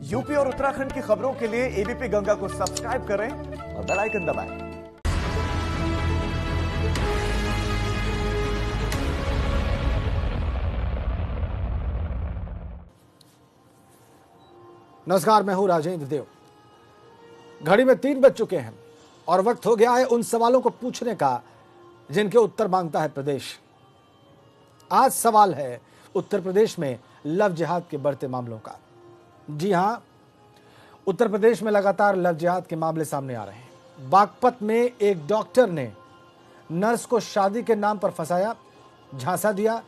UP और उत्तराखंड की खबरों के लिए एबीपी गंगा को सब्सक्राइब करें और बेल आइकन दबाएं। नमस्कार, मैं हूं राजेंद्र देव। घड़ी में 3 बज चुके हैं और वक्त हो गया है उन सवालों को पूछने का जिनके उत्तर मांगता है प्रदेश। आज सवाल है उत्तर प्रदेश में लव जिहाद के बढ़ते मामलों का। जी हां, उत्तर प्रदेश में लगातार लव जिहाद के मामले सामने आ रहे हैं। बागपत में एक डॉक्टर ने नर्स को शादी के नाम पर फंसाया, झांसा दिया,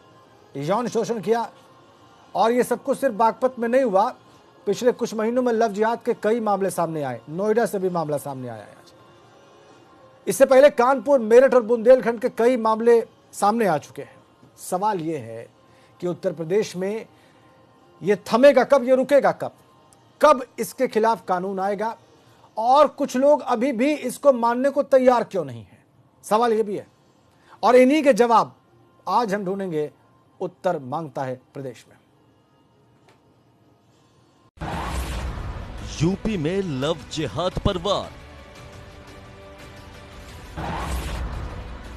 यौन शोषण किया। और ये सब कुछ सिर्फ बागपत में नहीं हुआ, पिछले कुछ महीनों में लव जिहाद के कई मामले सामने आए। नोएडा से भी मामला सामने आया है। इससे पहले कानपुर, मेरठ और बुंदेलखंड के कई मामले सामने आ चुके हैं। सवाल यह है कि उत्तर प्रदेश में यह थमेगा कब, यह रुकेगा कब, कब इसके खिलाफ कानून आएगा, और कुछ लोग अभी भी इसको मानने को तैयार क्यों नहीं है। सवाल यह भी है और इन्हीं के जवाब आज हम ढूंढेंगे उत्तर मांगता है प्रदेश में। यूपी में लव जिहाद पर वार,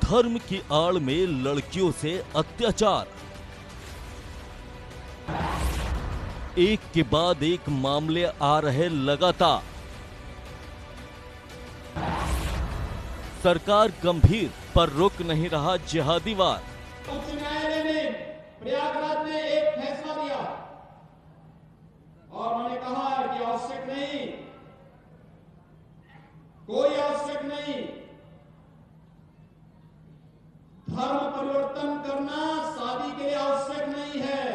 धर्म की आड़ में लड़कियों से अत्याचार, एक के बाद एक मामले आ रहे लगातार। सरकार गंभीर पर रुक नहीं रहा जिहादी वार। उच्च न्यायालय ने प्रयागराज में एक फैसला दिया और उन्होंने कहा कि आवश्यक नहीं, कोई आवश्यक नहीं, धर्म परिवर्तन करना शादी के लिए आवश्यक नहीं है।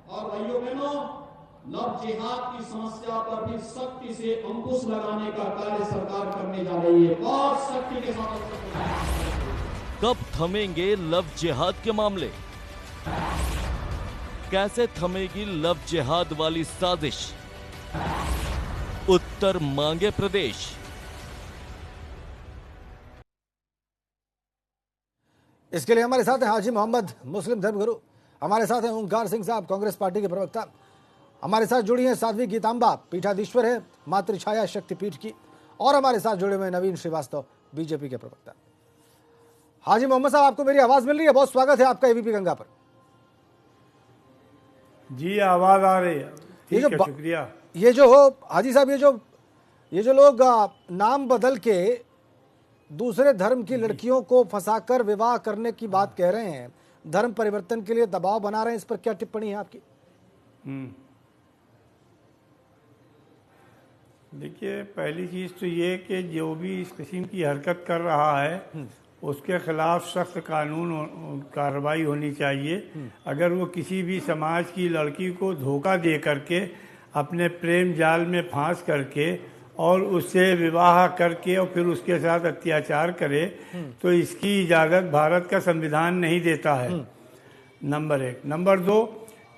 और भाइयों बहनों, लव जिहाद की समस्या पर भी सख्ती से अंकुश लगाने का कार्य सरकार करने जा रही है। बहुत सख्ती के साथ। कब थमेंगे लव जिहाद के मामले? कैसे थमेगी लव जिहाद वाली साजिश? उत्तर मांगे प्रदेश। इसके लिए हमारे साथ हैं हाजी मोहम्मद, मुस्लिम धर्मगुरु। हमारे साथ हैं ओंकार सिंह साहब, कांग्रेस पार्टी के प्रवक्ता। हमारे साथ जुड़ी हैं साध्वी गीतांबा, पीठाधीश्वर है मातृछाया शक्तिपीठ की। और हमारे साथ जुड़े हुए नवीन श्रीवास्तव, बीजेपी के प्रवक्ता। हाजी मोहम्मद साहब, आपको मेरी आवाज मिल रही है? बहुत स्वागत है आपका एबीपी गंगा पर। जी, आवाज आ रही है। ठीक है, शुक्रिया। ये जो हाजी साहब, ये जो लोग नाम बदल के दूसरे धर्म की लड़कियों को फंसाकर विवाह करने की बात कह रहे हैं, धर्म परिवर्तन के लिए दबाव बना रहे हैं, इस पर क्या टिप्पणी है आपकी? देखिए, पहली चीज तो ये कि जो भी इस किस्म की हरकत कर रहा है उसके खिलाफ सख्त कानून कार्रवाई होनी चाहिए। अगर वो किसी भी समाज की लड़की को धोखा दे करके, अपने प्रेम जाल में फांस करके और उससे विवाह करके और फिर उसके साथ अत्याचार करे, तो इसकी इजाज़त भारत का संविधान नहीं देता है। नंबर 1। नंबर 2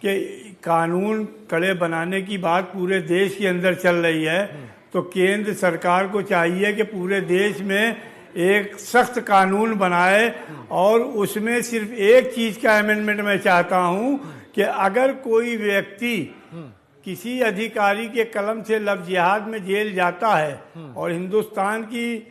कि कानून कड़े बनाने की बात पूरे देश के अंदर चल रही है, तो केंद्र सरकार को चाहिए कि पूरे देश में एक सख्त कानून बनाए। और उसमें सिर्फ एक चीज़ का अमेंडमेंट मैं चाहता हूं कि अगर कोई व्यक्ति किसी अधिकारी के कलम से लव जिहाद में जेल जाता है और हिंदुस्तान की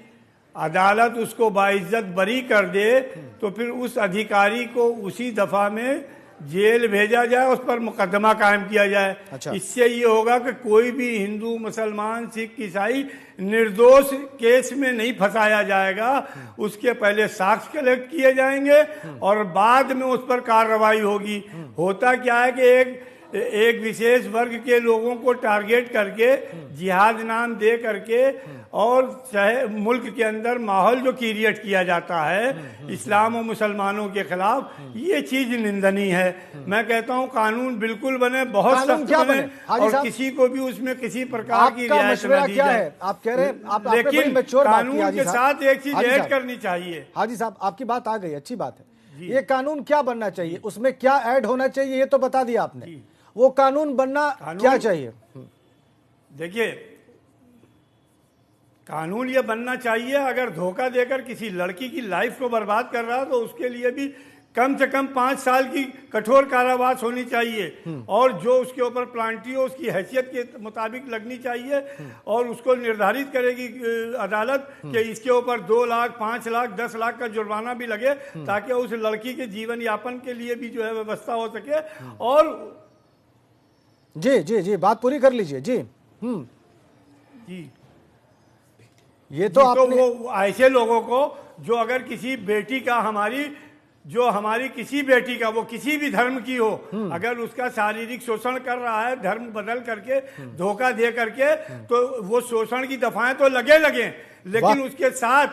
अदालत उसको बाइज्जत बरी कर दे, तो फिर उस अधिकारी को उसी दफा में जेल भेजा जाए, उस पर मुकदमा कायम किया जाए। अच्छा। इससे ये होगा कि कोई भी हिंदू, मुसलमान, सिख, ईसाई निर्दोष केस में नहीं फंसाया जाएगा। उसके पहले साक्ष्य कलेक्ट किए जाएंगे और बाद में उस पर कार्रवाई होगी। होता क्या है कि एक विशेष वर्ग के लोगों को टारगेट करके जिहाद नाम दे करके और चाहे मुल्क के अंदर माहौल जो क्रिएट किया जाता है इस्लाम और मुसलमानों के खिलाफ, ये चीज निंदनीय है। मैं कहता हूँ कानून बिल्कुल बने, बहुत सख्त बने और किसी को भी उसमें किसी प्रकार की रियायत न दी जाए। आप कह रहे हैं, लेकिन कानून के साथ एक चीज ऐड करनी चाहिए। हाजी साहब, आपकी बात आ गई, अच्छी बात है। ये कानून क्या बनना चाहिए, उसमें क्या ऐड होना चाहिए, ये तो बता दिया आपने। वो कानून बनना क्या चाहिए? देखिए, कानून ये बनना चाहिए, अगर धोखा देकर किसी लड़की की लाइफ को बर्बाद कर रहा है तो उसके लिए भी कम से कम 5 साल की कठोर कारावास होनी चाहिए और जो उसके ऊपर प्लांटी हो उसकी हैसियत के मुताबिक लगनी चाहिए और उसको निर्धारित करेगी अदालत कि इसके ऊपर 2 लाख, 5 लाख, 10 लाख का जुर्माना भी लगे ताकि उस लड़की के जीवन यापन के लिए भी जो है व्यवस्था हो सके। और जी जी जी, बात पूरी कर लीजिए जी। जी, ये तो आपने वो ऐसे लोगों को जो अगर किसी बेटी का हमारी किसी बेटी का, वो किसी भी धर्म की हो, अगर उसका शारीरिक शोषण कर रहा है धर्म बदल करके, धोखा दे करके, तो वो शोषण की दफाएं तो लगे लेकिन उसके साथ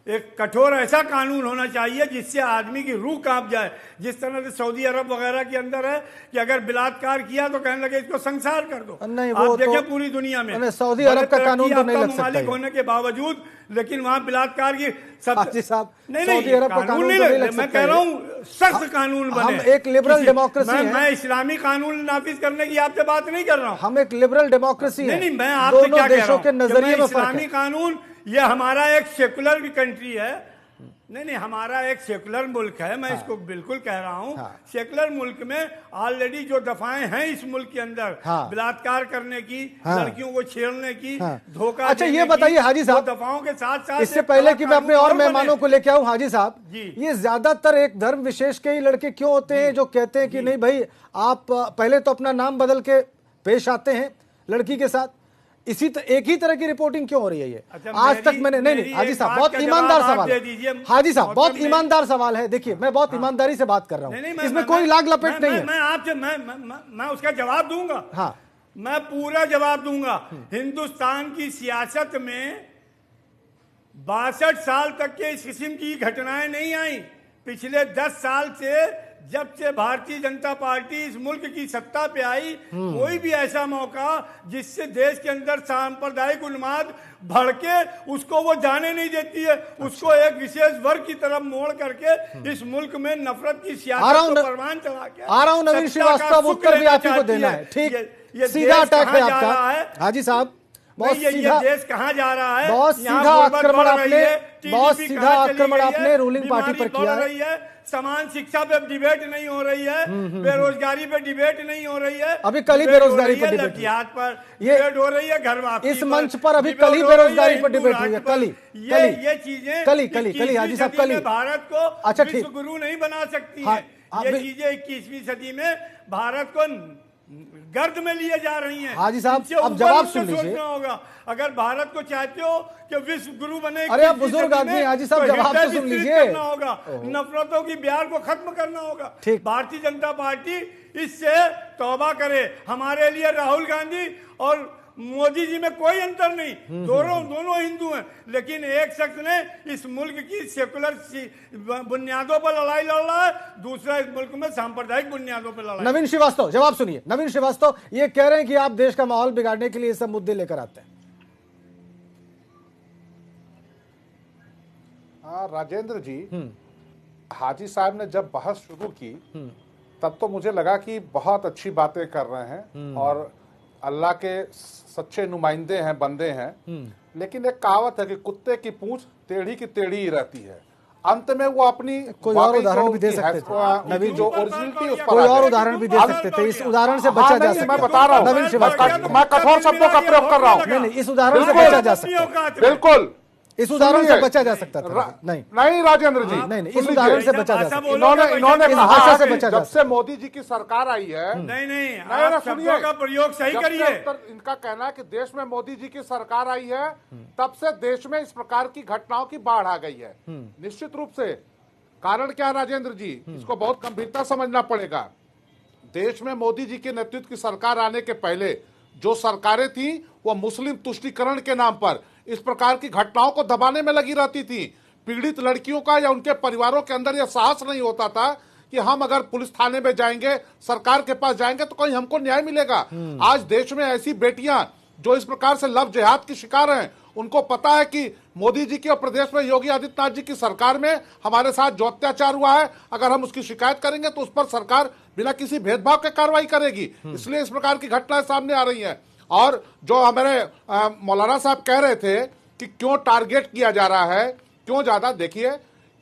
एक कठोर ऐसा कानून होना चाहिए जिससे आदमी की रूह कांप जाए। जिस तरह से सऊदी अरब वगैरह के अंदर है कि अगर बलात्कार किया तो कहने लगे इसको संसार कर दो। नहीं, आप वो देखें तो पूरी दुनिया में सऊदी अरब का कानून तो नहीं लग सकता ममालिक होने के बावजूद, लेकिन वहां बलात्कार की हाजी साहब, नहीं सऊदी अरब का कानून तो नहीं लग सकता। मैं कह रहा हूँ सख्त कानून बने। हम एक लिबरल डेमोक्रेसी है। मैं इस्लामी कानून नाफिज करने की आपसे बात नहीं कर रहा हूँ। हम एक लिबरल डेमोक्रेसी है। नहीं, मैं आपसे क्या कह रहा हूँ के नजरिए में इस्लामी कानून, ये हमारा एक सेकुलर भी कंट्री है। नहीं, हमारा एक सेकुलर मुल्क है। मैं इसको बिल्कुल कह रहा हूँ। सेकुलर मुल्क में ऑलरेडी जो दफाएं हैं इस मुल्क के अंदर, बलात्कार करने की, लड़कियों को छेड़ने की, धोखा, अच्छा ये बताइए हाजी साहब, दफाओं के साथ साथ इससे पहले कि मैं अपने और मेहमानों को लेके आऊं, हाजी साहब, ये ज्यादातर एक धर्म विशेष के ही लड़के क्यों होते हैं जो कहते हैं कि नहीं भाई आप पहले तो अपना नाम बदल के पेश आते हैं लड़की के साथ, एक ही तरह की रिपोर्टिंग क्यों हो रही है ये? आज तक मैंने नहीं हाजी साहब, बहुत ईमानदार सवाल है हाजी साहब, बहुत ईमानदार सवाल है। देखिए मैं बहुत ईमानदारी से बात कर रहा हूँ, इसमें कोई लाग लपेट नहीं है। मैं आपसे मैं उसका जवाब दूंगा। हाँ, मैं पूरा जवाब दूंगा। हिंदुस्तान की सियासत में 62 साल तक के इस किस्म की घटनाएं नहीं आई। पिछले 10 साल से जब से भारतीय जनता पार्टी इस मुल्क की सत्ता पे आई, कोई भी ऐसा मौका जिससे देश के अंदर सांप्रदायिक उन्माद भड़के उसको वो जाने नहीं देती है। उसको एक विशेष वर्ग की तरफ मोड़ करके इस मुल्क में नफरत की सियासत को परवान चला के आ रहा हूं नवीन श्रीवास्तव, उत्तर भी आप ही को देना है। ठीक, सीधा अटैक है आपका हाजी साहब। बहुत सीधा देश कहाँ जा रहा है? बहुत सीधा आक्रमण आपने रूलिंग पार्टी पर किया है। समान शिक्षा पे डिबेट नहीं हो रही है, बेरोजगारी पे डिबेट नहीं हो रही है। अभी कल ही बेरोजगारी पर डिबेट डिबेट हो रही है, घर वापसी इस मंच पर अभी कल ही बेरोजगारी पर डिबेट हुई है। ये चीजें कल हाजी साहब, कल भारत को विश्व गुरु नहीं बना सकती है। ये चीजें 21वीं सदी में भारत को गर्द में लिए जा रही हैं। हाजी साहब अब जवाब सुन लीजिए। होगा अगर भारत को चाहते हो कि विश्व गुरु बने। अरे आप बुजुर्ग आदमी, हाजी साहब जवाब तो सुन लीजिए। होगा नफरतों की ब्यार को खत्म करना होगा। भारतीय जनता पार्टी इससे तौबा करे। हमारे लिए राहुल गांधी और मोदी जी में कोई अंतर नहीं, दोनों हिंदू हैं, लेकिन एक शख्स ने इस मुल्क की सेकुलर बुनियादों पर लड़ाई लड़ रहा है, दूसरा इस मुल्क में सांप्रदायिक बुनियादों पर लड़ाई। नवीन श्रीवास्तव जवाब सुनिए। नवीन श्रीवास्तव ये कह रहे हैं कि आप देश का माहौल बिगाड़ने के लिए ये सब मुद्दे लेकर आते हैं। हाँ राजेंद्र जी, हाजी साहब ने जब बहस शुरू की तब तो मुझे लगा कि बहुत अच्छी बातें कर रहे हैं और अल्लाह के सच्चे नुमाइंदे हैं, बंदे हैं। लेकिन एक कहावत है कि कुत्ते की पूंछ टेढ़ी की टेढ़ी ही रहती है। अंत में वो अपनी कोई और उदाहरण भी दे सकते थे, नवीन जो ओरिजिनलिटी उस पर कोई और उदाहरण भी दे सकते थे। इस उदाहरण से बचा जा सकता है। मैं बता रहा हूँ, नवीन श्रीवास्तव, मैं कठोर शब्दों का प्रयोग कर रहा हूँ। नहीं, इस उदाहरण से बचा जा सकता है। बिल्कुल इस उदाहरण से बचा जा सकता था। नहीं राजेंद्र जी, नहीं, इस उदाहरण से बचा जा सकता। इन्होंने इस भाषा से बचा जा जब से मोदी जी की सरकार आई है, नहीं आप शब्दों का प्रयोग सही करिए। इनका कहना है कि देश में मोदी जी की सरकार आई है तब से देश में इस प्रकार की घटनाओं की बाढ़ आ गई है। निश्चित रूप से कारण क्या है राजेंद्र जी, इसको बहुत गंभीरता समझना पड़ेगा। देश में मोदी जी के नेतृत्व की सरकार आने के पहले जो सरकारें थी वो मुस्लिम तुष्टीकरण के नाम पर इस प्रकार की घटनाओं को दबाने में लगी रहती थी। पीड़ित लड़कियों का या उनके परिवारों के अंदर यह साहस नहीं होता था कि हम अगर पुलिस थाने में जाएंगे, सरकार के पास जाएंगे तो कहीं हमको न्याय मिलेगा। आज देश में ऐसी बेटियां जो इस प्रकार से लव जिहाद की शिकार हैं, उनको पता है कि मोदी जी की और प्रदेश में योगी आदित्यनाथ जी की सरकार में हमारे साथ जो अत्याचार हुआ है, अगर हम उसकी शिकायत करेंगे तो उस पर सरकार बिना किसी भेदभाव के कार्रवाई करेगी। इसलिए इस प्रकार की घटनाएं सामने आ रही हैं। और जो हमारे मौलाना साहब कह रहे थे कि क्यों टारगेट किया जा रहा है, क्यों ज्यादा, देखिए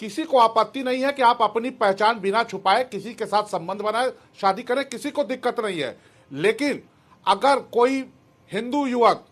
किसी को आपत्ति नहीं है कि आप अपनी पहचान बिना छुपाए किसी के साथ संबंध बनाए, शादी करें, किसी को दिक्कत नहीं है। लेकिन अगर कोई हिंदू युवक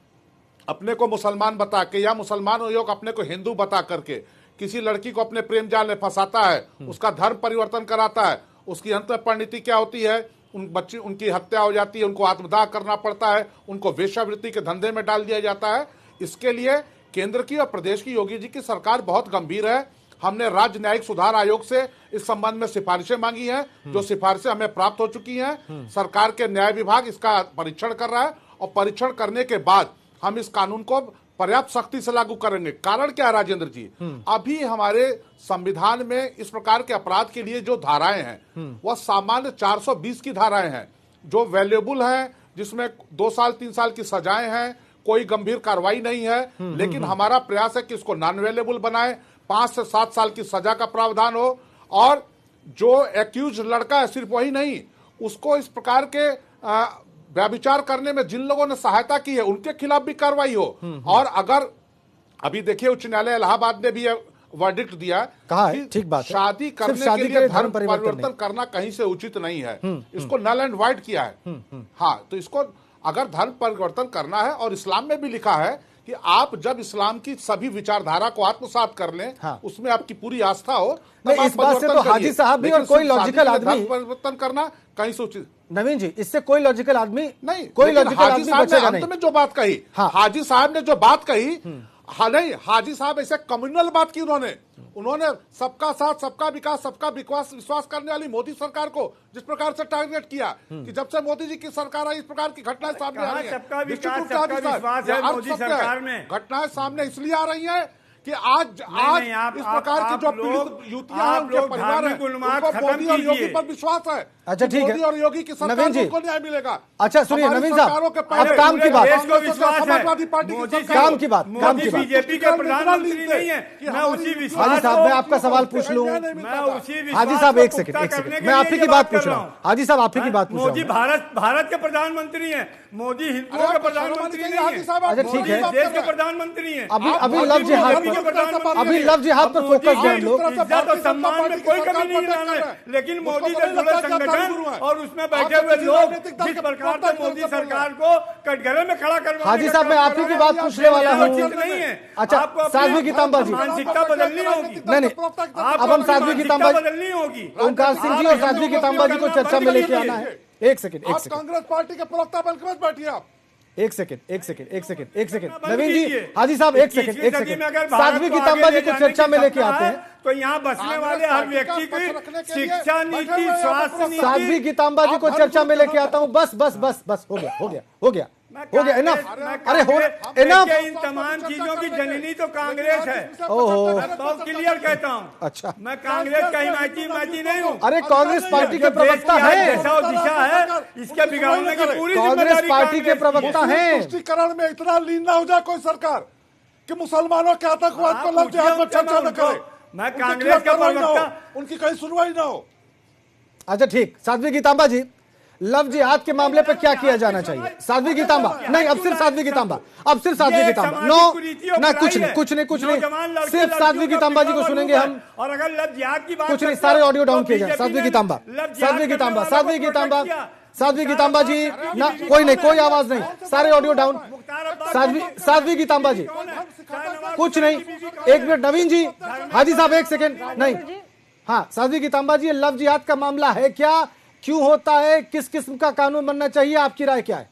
अपने को मुसलमान बता के या मुसलमान युवक अपने को हिंदू बता करके किसी लड़की को अपने प्रेम जाल में फंसाता है, उसका धर्म परिवर्तन कराता है, उसकी अंत परिणति क्या होती है? उनकी हत्या हो जाती है, उनको आत्मदाह करना पड़ता है, उनको वेश्यावृत्ति के धंधे में डाल दिया जाता है। इसके लिए केंद्र की और प्रदेश की योगी जी की सरकार बहुत गंभीर है। हमने राज्य न्यायिक सुधार आयोग से इस संबंध में सिफारिशें मांगी हैं, जो सिफारिशें हमें प्राप्त हो चुकी हैं। सरकार के न्याय विभाग इसका परीक्षण कर रहा है और परीक्षण करने के बाद हम इस कानून को पर्याप्त सख्ती से लागू करेंगे। कारण क्या है राजेंद्र जी? अभी हमारे संविधान में इस प्रकार के अपराध के लिए जो धाराएं हैं वह सामान्य 420 की धाराएं हैं, जो वैल्यूएबल हैं, जिसमें 2 साल 3 साल की सजाएं हैं, कोई गंभीर कार्रवाई नहीं है। लेकिन हमारा प्रयास है कि इसको नॉन वैल्यूएबल बनाए, 5 से 7 साल की सजा का प्रावधान हो, और जो एक्यूज लड़का है सिर्फ वही नहीं, उसको इस प्रकार के व्यभिचार करने में जिन लोगों ने सहायता की है उनके खिलाफ भी कार्रवाई हो। और अगर अभी देखिए उच्च न्यायालय इलाहाबाद ने भी वर्डिक्ट दिया, कहा है, ठीक बात है, शादी करने के लिए धर्म परिवर्तन करना कहीं से उचित नहीं है, इसको नल एंड वाइड किया है। हाँ, तो इसको अगर धर्म परिवर्तन करना है, और इस्लाम में भी लिखा है कि आप जब इस्लाम की सभी विचारधारा को आत्मसात कर लें, उसमें आपकी पूरी आस्था हो, नहीं, इस बात से तो हाजी साहब भी और कोई लॉजिकल आदमी परिवर्तन करना कहीं से उचित। नवीन जी, इससे कोई लॉजिकल आदमी नहीं, कोई लॉजिकल हाजी आदमी साहब ने बचेगा अंत नहीं। में जो बात कही, हाजी साहब ने जो बात कही, नहीं, हाजी साहब ऐसे कम्युनल बात की उन्होंने सबका साथ, सबका विकास, सबका विश्वास करने वाली मोदी सरकार को जिस प्रकार से टारगेट किया कि जब से मोदी जी की सरकार आई इस प्रकार की घटनाएं सामने आ रही हैं। सबका विकास, सबका विश्वास है मोदी सरकार में। घटनाएं सामने इसलिए आ रही हैं कि आज इस प्रकार की जो पीड़ित युवतियां हैं, उनके परिवार हैं, उनको मोदी और योगी पर विश्वास है। अच्छा, ठीक है, मोदी और योगी की सरकार को न्याय मिलेगा। अच्छा सुनिए नवीन साहब, अब काम की बात, समाजवादी पार्टी काम की बात, बीजेपी के प्रधानमंत्री नहीं है, मैं उसी विश्वास। हाजी साहब, मैं आपका सवाल पूछ लूं। हाजी साहब एक सेकंड, मैं आप ही की बात पूछ रहा हूँ। हाजी साहब आप ही की बात पूछ रहा हूँ। मोदी भारत के प्रधानमंत्री हैं, मोदी हिंदुओं के प्रधानमंत्री नहीं है। अच्छा ठीक है, देश के प्रधानमंत्री हैं। अभी लव जिहाद पर फोकस है हम लोग। इज्जत और सम्मान में कोई कमी नहीं लाना है, लेकिन मोदी से जुड़े संगठन और उसमें बैठे हुए लोग जिस प्रकार से मोदी सरकार को कटघरे में खड़ा करवा। हाजी साहब, मैं आप ही की बात पूछने वाला हूँ। नहीं है। अच्छा, साध्वी गीतांबा जी, मानसिकता बदलनी होगी। नहीं, अब हम साध्वी गीतांबा बदलनी होगी। ओंकार सिंह जी और साध्वी गीतांबा जी को चर्चा में लेके आना है। एक सेकंड, कांग्रेस पार्टी के प्रवक्ता बनकर मत बैठिए आप। एक सेकंड नवीन जी, हाजी साहब एक सेकंड, साध्वी गीतांबा जी को चर्चा में लेके आते हैं। तो यहाँ बसने वाले हर व्यक्ति की शिक्षा नीति, स्वास्थ्य नीति। साध्वी गीतांबा जी को चर्चा में लेके आता हूँ। बस हो गया इनफ। अरे हो इनफ। इन तमाम चीजों की जननी तो कांग्रेस है। ओहो, बहुत क्लियर कहता हूँ। अच्छा, मैं कांग्रेस का हिमायती नहीं हूँ। अरे कांग्रेस पार्टी के प्रवक्ता है, दिशा है, इसके बिगाड़ने की पूरी कांग्रेस पार्टी के प्रवक्ता है। तुष्टिकरण में इतना लीन ना हो जाए कोई सरकार कि मुसलमानों के आतंकवाद को लव जिहाद पर चर्चा न करे। मैं कांग्रेस का प्रवक्ता, उनकी कहीं सुनवाई ना हो। अच्छा ठीक, साध्वी गीतांबा जी, लव जिहाद के मामले पर क्या किया जाना चाहिए? साध्वी गीतांबा नहीं, अब सिर्फ साध्वी गीतांबा, नो ना, कुछ नहीं, सिर्फ साध्वी गीतांबा जी को सुनेंगे हम। और अगर लव जिहाद की बात कुछ नहीं, सारे ऑडियो डाउन किए जाए। साध्वी गीतांबा जी ना, कोई आवाज नहीं, सारे ऑडियो डाउन। साध्वी गीतांबा जी कुछ नहीं, एक मिनट नवीन जी, हाजी साहब एक सेकेंड, नहीं, हाँ साध्वी गीतांबा जी, लव जिहाद का मामला है क्या, क्यों होता है, किस किस्म का कानून बनना चाहिए, आपकी राय क्या है?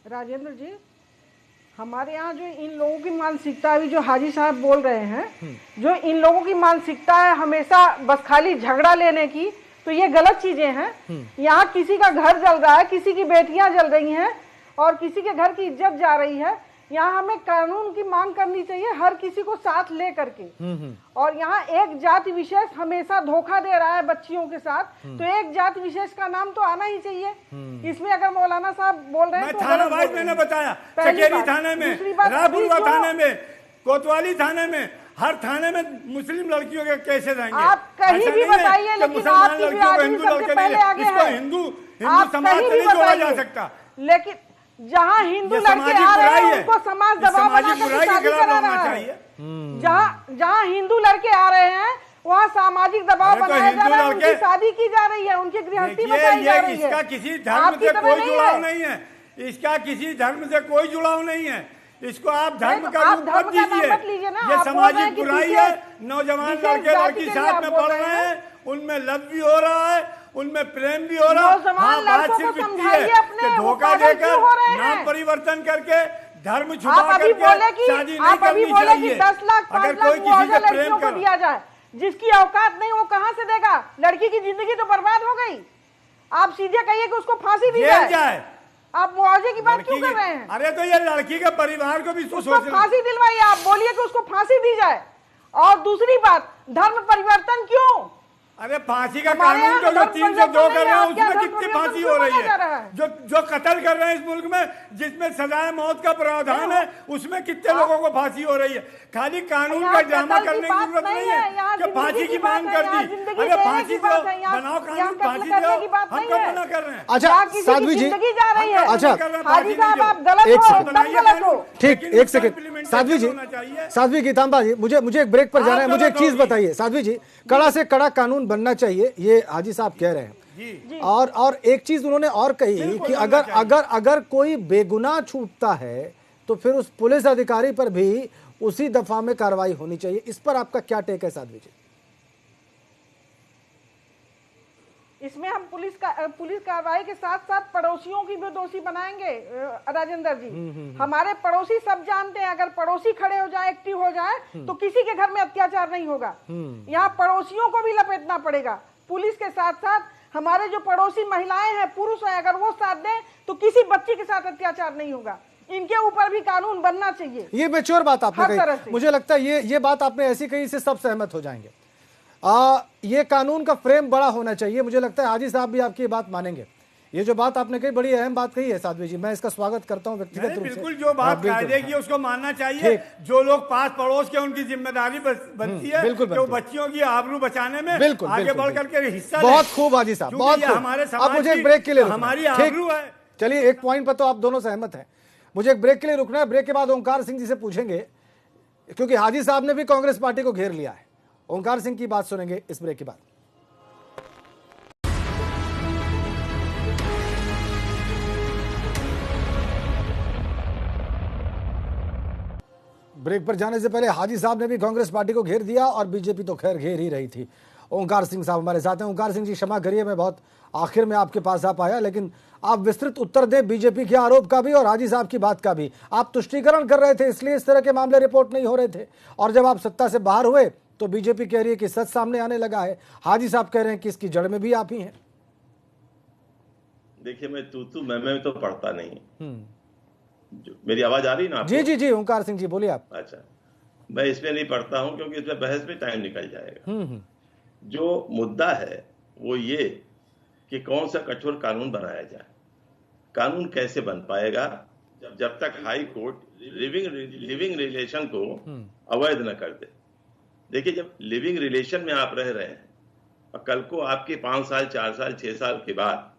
राजेंद्र जी, हमारे यहाँ जो इन लोगों की मानसिकता अभी जो हाजी साहब बोल रहे हैं, जो इन लोगों की मानसिकता है हमेशा बस खाली झगड़ा लेने की, तो ये गलत चीजें हैं। यहाँ किसी का घर जल रहा है, किसी की बेटियां जल रही हैं और किसी के घर की इज्जत जा रही है। यहाँ हमें कानून की मांग करनी चाहिए, हर किसी को साथ ले करके। और यहाँ एक जाति विशेष हमेशा धोखा दे रहा है बच्चियों के साथ, तो एक जाति विशेष का नाम तो आना ही चाहिए। इसमें अगर मौलाना साहब बोल रहे हैं तो थाना वाइज मैंने बताया, चकेरी थाने में, रायपुर थाने में, कोतवाली थाने में, हर थाने में मुस्लिम लड़कियों के केसेस आएंगे। आप कहीं भी बताइए, लेकिन आपकी हिंदू समाज नहीं जोड़ा जा सकता। लेकिन जहाँ हिंदू ये लड़के सामाजिक आ रहे बुराई हैं है। उनको समाज ये दबाव सामाजिक बनाकर बुराई के शादी खिलाफ करा लड़ना रहा चाहिए। है। जहाँ जहाँ हिंदू लड़के आ रहे हैं वहाँ सामाजिक दबाव अरे तो बनाया जा हिंदू रहा है, लड़के- उनकी शादी की जा रही है, उनकी गृहस्थी देखिए, बचाई जा ये रही है। इसका किसी धर्म आपकी से तरह कोई नहीं जुड़ाव है। नहीं है, इसका किसी धर्म से कोई जुड़ाव नहीं है। इसको आप धर्म नहीं, का तो आप रूप धर्म मत का नाम दीजिए। मत लीजिए ना। ये आप बोल रहे सामाजिक हैं कि बुराई विशेष- है। नौजवान विशेष लड़के जाति लड़की के लिए साथ आप में बोल पढ़ रहे रहे हैं। हैं, उनमें लव भी हो रहा है, उनमें प्रेम भी हो रहा है। नौजवान हाँ, बात लड़कों को सिर्फ इतनी समझाइए है अपने, कि वो धोखा पागल देकर क्यों हो रहे हैं? नाम परिवर्तन करके धर्म छुपा आप अभी बोले करके कि शादी नहीं आप अभी करनी बोले कि चाहिए। 10 लाख 5 अगर लाख कोई किसी मुआवजा से प्रेम लड़कियों को कर दिया जाए, जिसकी औकात नहीं वो कहां से देगा? लड़की की जिंदगी तो बर्बाद हो गई। आप सीधे कहिए कि उसको फांसी दी जेल जाए, आप मुआवजे की बात क्यों लड़की कर रहे हैं? अरे तो ये लड़की के परिवार को भी उसको सोचना। फांसी दिलवाइए। आप बोलिए कि उसको फांसी दी जाए। और दूसरी बात, धर्म परिवर्तन क्यों? अरे फांसी का हमारे कानून यहाँ तो जो धर्म 302 परिवर्तन कर रहे हैं नहीं है, उसमें आप कितनी क्या फांसी धर्म हो रही परिवर्तन जा है। रहा है? जो कत्ल कर रहे हैं इस मुल्क में, जिसमें सजाए मौत का प्रावधान है, उसमें कितने लोगों को फांसी हो रही है। खाली कानून यहाँ का ड्रामा कत्ल की करने की बात जरूरत नहीं यहाँ है कि जिंदगी फांसी की बात मांग है, कर यहाँ दी। जिंदगी अरे देने फांसी की दो, बात है, यहाँ- बनाओ यहाँ कानून, कत्ल फांसी करने दो। की बात हम नहीं कब है। मना कर रहे हैं? अच्छा यहाँ किसी की साध्वी जी, जिंदगी जा रही है। अच्छा, हाजी साहब आप गलत एक हो, सेकंड। तब गलत हो। ठीक, लेकिन एक उसका सेकंड। implementation साध्वी जी, होना चाहिए। साध्वी गीतांबा जी, मुझे एक ब्रेक पर जाना है। आप मुझे एक गलत चीज होगी। बताइए साध्वी जी, कड़ा से कड़ा कानून बनना चाहिए, ये हाजी साहब कह रहे हैं। जी। और एक चीज उन्होंने और कही बिल्कुल कि बनना अगर चाहिए। अगर अगर कोई बेगुनाह छूटता है तो फिर उस पुलिस अधिकारी पर भी उसी दफा में कार्रवाई होनी चाहिए। इस पर आपका क्या टेक है साध्वी जी? इसमें हम पुलिस कार्रवाई के साथ साथ पड़ोसियों की भी दोषी बनाएंगे। राजेंद्र जी, हमारे पड़ोसी सब जानते हैं, अगर पड़ोसी खड़े हो जाए, एक्टिव हो जाए, तो किसी के घर में अत्याचार नहीं होगा। यहाँ पड़ोसियों को भी लपेटना पड़ेगा। पुलिस के साथ साथ हमारे जो पड़ोसी महिलाएं हैं, पुरुष हैं, अगर वो साथ दें तो किसी बच्ची के साथ अत्याचार नहीं होगा। इनके ऊपर भी कानून बनना चाहिए। ये मैच्योर बात आपने हर तरह कही। से। मुझे लगता है ये बात आपने ऐसी कही से सब सहमत हो जाएंगे। ये कानून का फ्रेम बड़ा होना चाहिए। मुझे लगता है हाजी साहब भी आपकी ये बात मानेंगे। ये जो बात आपने कही बड़ी अहम बात कही है साध्वी जी, मैं इसका स्वागत करता हूँ व्यक्तिगत रूप से। बिल्कुल, जो बात कायदे की उसको मानना चाहिए। जो लोग पास पड़ोस के, उनकी जिम्मेदारी बनती है बिल्कुल कि वो बच्चियों की आबरू बचाने में बिल्कुल आगे बिल्कुल, बढ़ करके हिस्सा बहुत लें। खूब हाजी साहब, क्योंकि बहुत ये खूब। हमारे अब समाज मुझे एक की ब्रेक के लिए रुकना हमारी है। ठीक। आबरू है। चलिए, एक पॉइंट पर तो आप दोनों सहमत हैं। मुझे एक ब्रेक के लिए रुकना है। ब्रेक के बाद ओंकार सिंह जी से पूछेंगे, क्योंकि हाजी साहब ने भी कांग्रेस पार्टी को घेर लिया है। ओंकार सिंह की बात सुनेंगे इस ब्रेक के बाद। ब्रेक पर जाने से पहले हाजी साहब ने भी कांग्रेस पार्टी को घेर दिया और बीजेपी तो खैर घेर ही रही थी। ओंकार सिंह साहब हमारे साथ हैं। ओंकार सिंह जी, क्षमा करिए, मैं बहुत आखिर में आपके पास आ पाया, लेकिन आप विस्तृत उत्तर दें बीजेपी के आरोप का भी और हाजी साहब की बात का भी। आप तुष्टीकरण कर रहे थे, इसलिए इस तरह के मामले रिपोर्ट नहीं हो रहे थे, और जब आप सत्ता से बाहर हुए तो बीजेपी कह रही है कि सच सामने आने लगा है। हाजी साहब कह रहे हैं कि इसकी जड़ में भी आप ही हैं। देखिए, मैं तू मैं तो पढ़ता नहीं। मेरी आवाज आ रही ना आपको? जी जी जी, ओंकार सिंह जी बोलिए आप। अच्छा, मैं इसमें नहीं पढ़ता हूं क्योंकि इसमें बहस में टाइम निकल जाएगा। जो मुद्दा है वो ये कि कौन सा कठोर कानून बनाया जाए। कानून कैसे बन पाएगा जब तक हाई कोर्ट लिविंग रिलेशन को अवैध न कर दे। देखिए, जब लिविंग रिलेशन में आप रह रहे हैं और कल को आपके 5 साल 4 साल 6 साल के बाद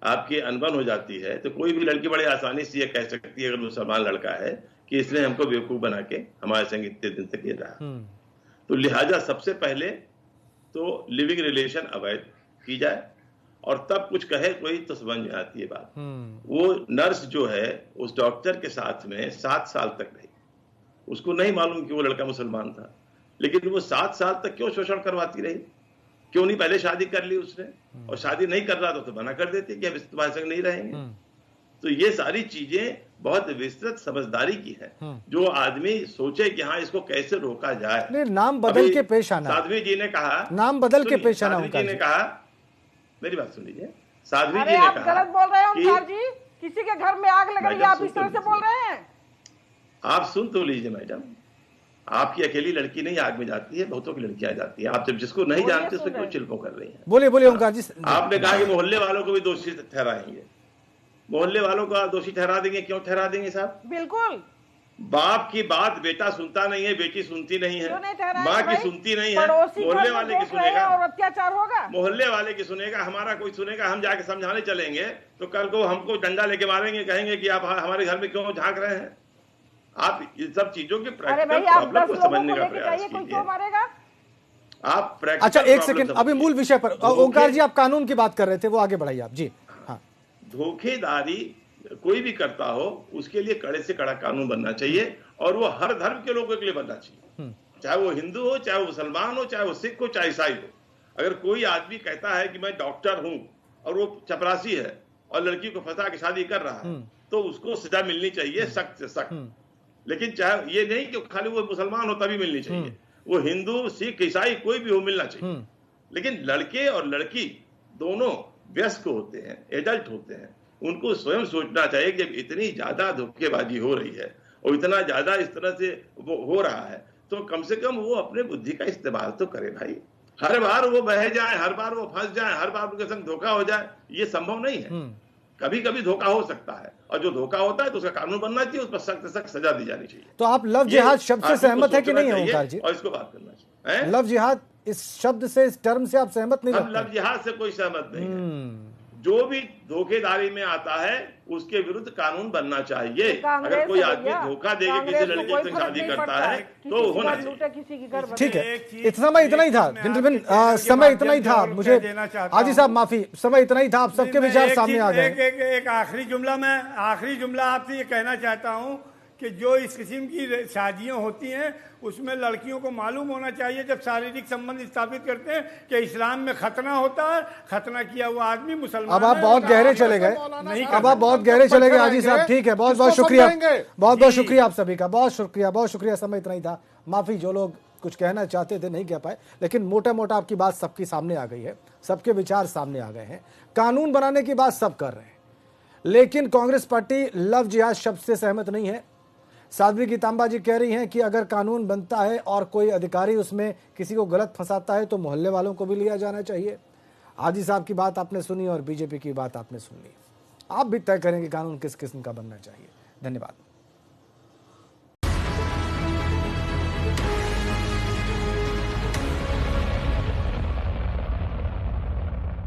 आपकी अनबन हो जाती है, तो कोई भी लड़की बड़े आसानी से ये कह सकती है, अगर मुसलमान लड़का है, कि इसने हमको बेवकूफ बना के हमारे संग इतने दिन तक ये रहा। तो लिहाजा सबसे पहले तो लिविंग रिलेशन अवैध की जाए, और तब कुछ कहे कोई तो समझ में आती है बात। वो नर्स जो है उस डॉक्टर के साथ में 7 साल तक रही। उसको नहीं मालूम कि वो लड़का मुसलमान था, लेकिन वो 7 साल तक क्यों शोषण करवाती रही? क्यों नहीं पहले शादी कर ली उसने? और शादी नहीं कर रहा तो मना कर देती कि अब तुम्हारे संग नहीं रहेंगे। तो ये सारी चीजें बहुत विस्तृत समझदारी की है। जो आदमी सोचे कि हाँ, इसको कैसे रोका जाए। नहीं, नाम बदल के पेश आना। साध्वी जी ने कहा, नाम बदल के पेश आना। साध्वी जी ने कहा, मेरी बात सुन लीजिए। साध्वी अरे जी ने आप कहा, गलत बोल रहे हैं ओंकार जी। किसी के घर में आग लग रही है, आप इस तरह से बोल रहे हैं? आप सुन तो लीजिए मैडम, आपकी अकेली लड़की नहीं आग में जाती है, बहुतों की लड़कियां जाती है। आप जब जिसको नहीं जानते उसमें क्यों चिल्को कर रही हैं? बोलिए बोलिए ओंकार जी। आपने कहा कि मोहल्ले वालों को भी दोषी ठहराएंगे। मोहल्ले वालों को आप दोषी ठहरा देंगे, क्यों ठहरा देंगे साहब? बिल्कुल। बाप की बात बेटा सुनता नहीं है, बेटी सुनती नहीं है, क्यों नहीं ठहराया माँ की भाई? सुनती नहीं है, पड़ोसी घर मोहल्ले में वाले की देख रहे हैं सुनेगा, और अत्याचार होगा। मोहल्ले वाले की सुनेगा, हमारा कोई सुनेगा, हम जाके समझाने चलेंगे तो कल को हमको डंडा लेके मारेंगे, कहेंगे कि आप हमारे घर में क्यों झांक रहे हैं। आप इन सब चीजों के अरे प्रैक्टिकल भाई, आप प्रॉब्लम 10 को लोगों समझने को का लेके प्रयास जाइए, कोई कीजिए। क्यों मारेगा? आप प्रैक्टिकल अच्छा, एक सेकंड, अभी मूल विषय पर ओंकार जी आप कानून की बात कर रहे थे, वो आगे बढ़ाइए आप जी। हाँ, धोखेदारी कोई भी करता हो उसके लिए कड़े से कड़ा कानून बनना चाहिए, और वो हर धर्म के लोगों के लिए बनना चाहिए, चाहे वो हिंदू हो, चाहे वो मुसलमान हो, चाहे वो सिख हो, चाहे ईसाई हो। अगर कोई आदमी कहता है कि मैं डॉक्टर हूं और वो चपरासी है और लड़की को फंसा के शादी कर रहा है, तो उसको सजा मिलनी चाहिए, सख्त से सख्त। लेकिन चाहे ये नहीं कि खाली वो मुसलमान हो तभी मिलनी चाहिए, वो हिंदू, सिख, ईसाई कोई भी हो, मिलना चाहिए। लेकिन लड़के और लड़की दोनों वयस्क होते हैं, एडल्ट होते हैं, उनको स्वयं सोचना चाहिए कि जब इतनी ज्यादा धोखेबाजी हो रही है और इतना ज्यादा इस तरह से वो हो रहा है, तो कम से कम वो अपने बुद्धि का इस्तेमाल तो करे भाई। हर बार वो बह जाए, हर बार वो फंस जाए, हर बार उनके संग धोखा हो जाए, ये संभव नहीं है। कभी कभी धोखा हो सकता है, और जो धोखा होता है तो उसका कानून बनना चाहिए, उस पर सख्त सख्त सजा दी जानी चाहिए। तो आप लव जिहाद शब्द से सहमत है कि नहीं है ओंकार जी? और इसको बात करना चाहिए। लव जिहाद इस शब्द से, इस टर्म से आप सहमत नहीं? हम लव जिहाद से कोई सहमत नहीं है। जो भी धोखेदारी में आता है उसके विरुद्ध कानून बनना चाहिए। अगर कोई आदमी धोखा देके किसी लड़के से शादी करता है तो होना चाहिए। ठीक है, इतना समय इतना ही था जेंटलमैन, समय इतना ही था। मुझे हाजी साहब माफी, समय इतना ही था, आप सबके विचार सामने आ गए। एक आखिरी जुमला आपसे ये कहना चाहता हूँ कि जो इस किस्म की शादियां होती हैं उसमें लड़कियों को मालूम होना चाहिए जब शारीरिक संबंध स्थापित करते हैं कि इस्लाम में खतना होता है, खतना किया हुआ आदमी मुसलमान। अब आप बहुत गहरे चले गए, अब आप बहुत गहरे चले गए हाजी साहब। ठीक है, बहुत बहुत शुक्रिया, बहुत बहुत शुक्रिया आप सभी का, बहुत शुक्रिया, बहुत शुक्रिया। समय इतना ही था, माफी, जो लोग कुछ कहना चाहते थे नहीं कह पाए, लेकिन मोटा मोटा आपकी बात सबकी सामने आ गई है, सबके विचार सामने आ गए हैं। कानून बनाने की बात सब कर रहे हैं, लेकिन कांग्रेस पार्टी लव जिहाद शब्द से सहमत नहीं है। साध्वी गीतांबा जी कह रही हैं कि अगर कानून बनता है और कोई अधिकारी उसमें किसी को गलत फंसाता है तो मोहल्ले वालों को भी लिया जाना चाहिए। हाजी साहब की बात आपने सुनी और बीजेपी की बात आपने सुन ली। आप भी तय करें कि कानून किस किस्म का बनना चाहिए। धन्यवाद।